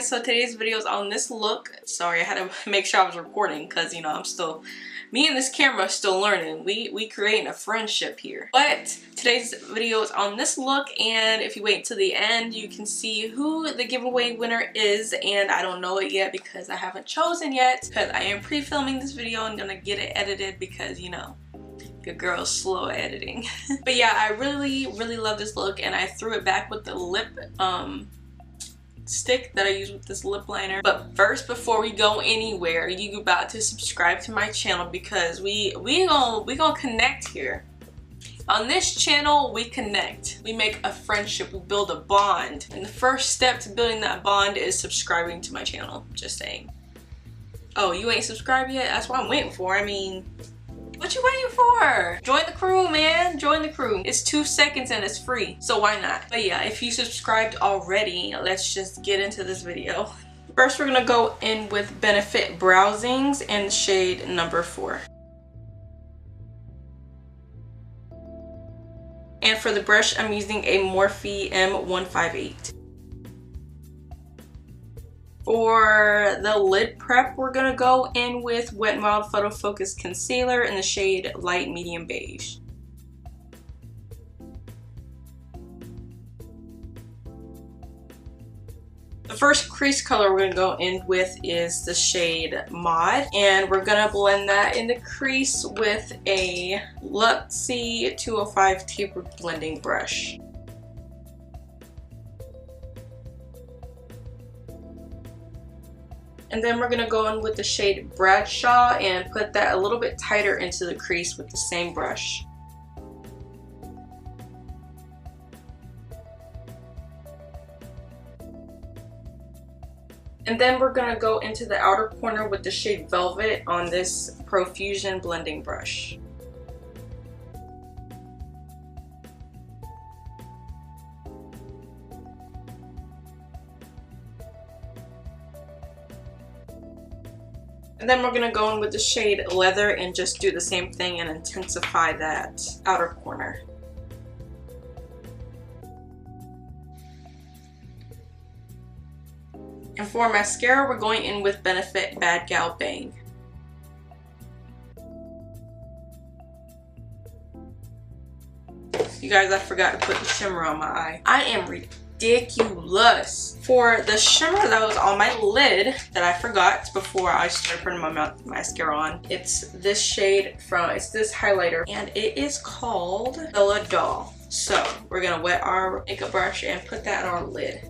so today's video is on this look. Sorry, I had to make sure I was recording because, you know, me and this camera are still learning. We creating a friendship here. But today's video is on this look, and if you wait till the end, you can see who the giveaway winner is. And I don't know it yet because I haven't chosen yet, because I am pre-filming this video and gonna get it edited because, you know, your girl's slow at editing. But yeah, I really love this look, and I threw it back with the lip stick that I use with this lip liner. But first, before we go anywhere, you about to subscribe to my channel because we gonna connect here. On this channel, we connect. We make a friendship. We build a bond. And the first step to building that bond is subscribing to my channel. Just saying. Oh, you ain't subscribed yet? That's what I'm waiting for. I mean, what you waiting for? Join the crew, man. Join the crew. It's 2 seconds and it's free, so why not? But yeah, if you subscribed already, let's just get into this video. First, we're gonna go in with Benefit Browsings in shade number 4. And for the brush, I'm using a Morphe M158. For the lid prep, we're gonna go in with Wet n Wild Photo Focus Concealer in the shade Light Medium Beige. The first crease color we're gonna go in with is the shade Mod, and we're gonna blend that in the crease with a Luxie 205 taper blending brush. And then we're going to go in with the shade Bradshaw and put that a little bit tighter into the crease with the same brush. And then we're going to go into the outer corner with the shade Velvet on this Profusion blending brush. And then we're going to go in with the shade Leather and just do the same thing and intensify that outer corner. And for mascara, we're going in with Benefit Bad Gal Bang. You guys, I forgot to put the shimmer on my eye. I am ridiculous. For the shimmer that was on my lid that I forgot before I started putting my mascara on, it's this shade it's this highlighter, and it is called Bella Doll. So we're gonna wet our makeup brush and put that on our lid.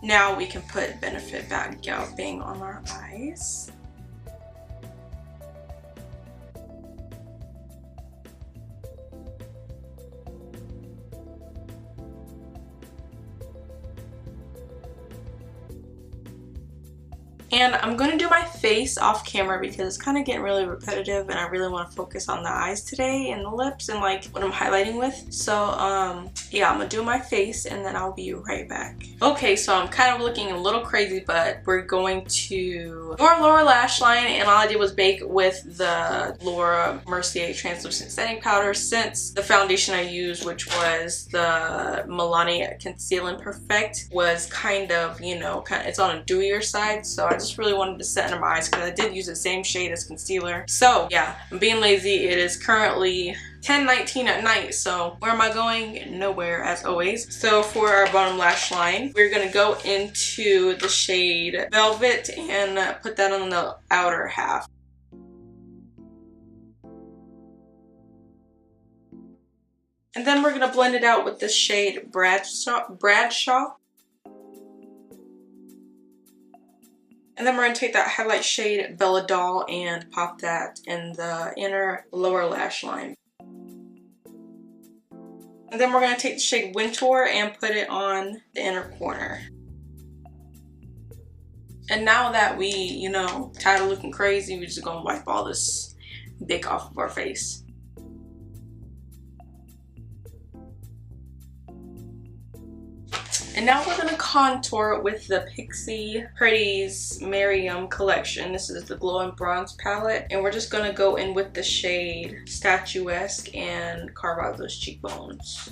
Now we can put Benefit Bad Gal Bang on our eyes. And I'm going to do my face off camera because it's kind of getting really repetitive and I really want to focus on the eyes today and the lips and like what I'm highlighting with. So yeah, I'm going to do my face and then I'll be right back. Okay, so I'm kind of looking a little crazy, but we're going to do our lower lash line, and all I did was bake with the Laura Mercier translucent setting powder, since the foundation I used, which was the Milani Conceal and Perfect, was kind of, you know, it's on a dewier side, so I just really wanted to set under my eyes because I did use the same shade as concealer. So yeah, I'm being lazy. It is currently 10:19 at night, so where am I going? Nowhere, as always. So for our bottom lash line, we're gonna go into the shade Velvet and put that on the outer half. And then we're gonna blend it out with the shade Bradshaw. And then we're going to take that highlight shade Bella Doll and pop that in the inner lower lash line. And then we're going to take the shade Wintour and put it on the inner corner. And now that we, you know, tired of looking crazy, we're just going to wipe all this dick off of our face. And now we're gonna contour with the Pixie Pretty's Miriam collection. This is the Glow and Bronze palette. And we're just gonna go in with the shade Statuesque and carve out those cheekbones.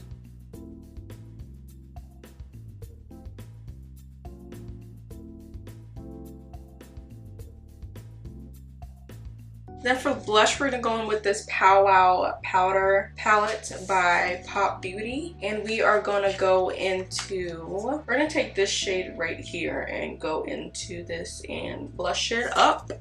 Then for blush, we're gonna go in with this Powwow Powder palette by Pop Beauty. And we are gonna go into, we're gonna take this shade right here and go into this and blush it up.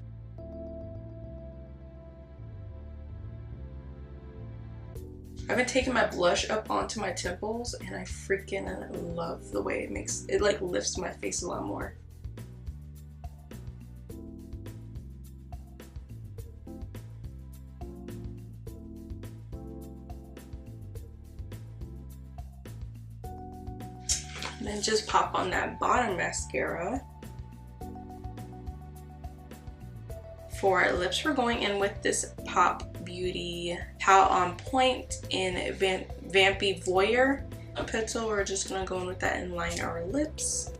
I've been taking my blush up onto my temples and I freaking love the way it makes, it like lifts my face a lot more. And then just pop on that bottom mascara. For our lips, we're going in with this Pop Beauty Pout on Point in Vampy Voyeur pencil. We're just gonna go in with that and line our lips.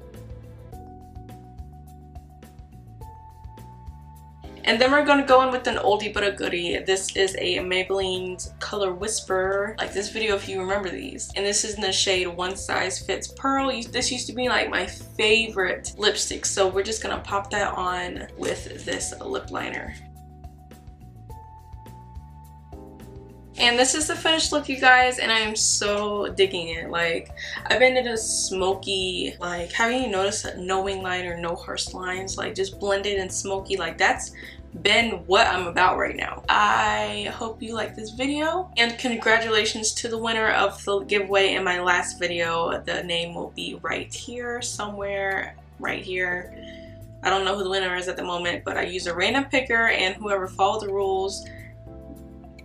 And then we're going to go in with an oldie but a goodie. This is a Maybelline's Color Whisper. Like this video if you remember these. And this is in the shade One Size Fits Pearl. This used to be like my favorite lipstick. So we're just going to pop that on with this lip liner. And this is the finished look, you guys, and I am so digging it. Like, I've been in a smoky, like, haven't you noticed that no wing line or no harsh lines? Like, just blended and smoky. Like, that's been what I'm about right now. I hope you like this video, and congratulations to the winner of the giveaway in my last video. The name will be right here, somewhere right here. I don't know who the winner is at the moment, but I use a random picker, and whoever followed the rules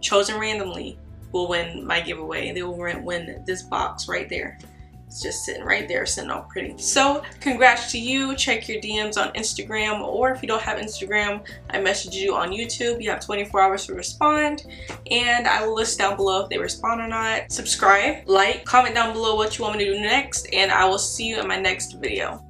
chosen randomly will win my giveaway. They will win this box right there. It's just sitting right there, sitting all pretty. So congrats to you. Check your DMs on Instagram, or if you don't have Instagram, I message you on YouTube. You have 24 hours to respond, and I will list down below if they respond or not. Subscribe, like, comment down below what you want me to do next, and I will see you in my next video.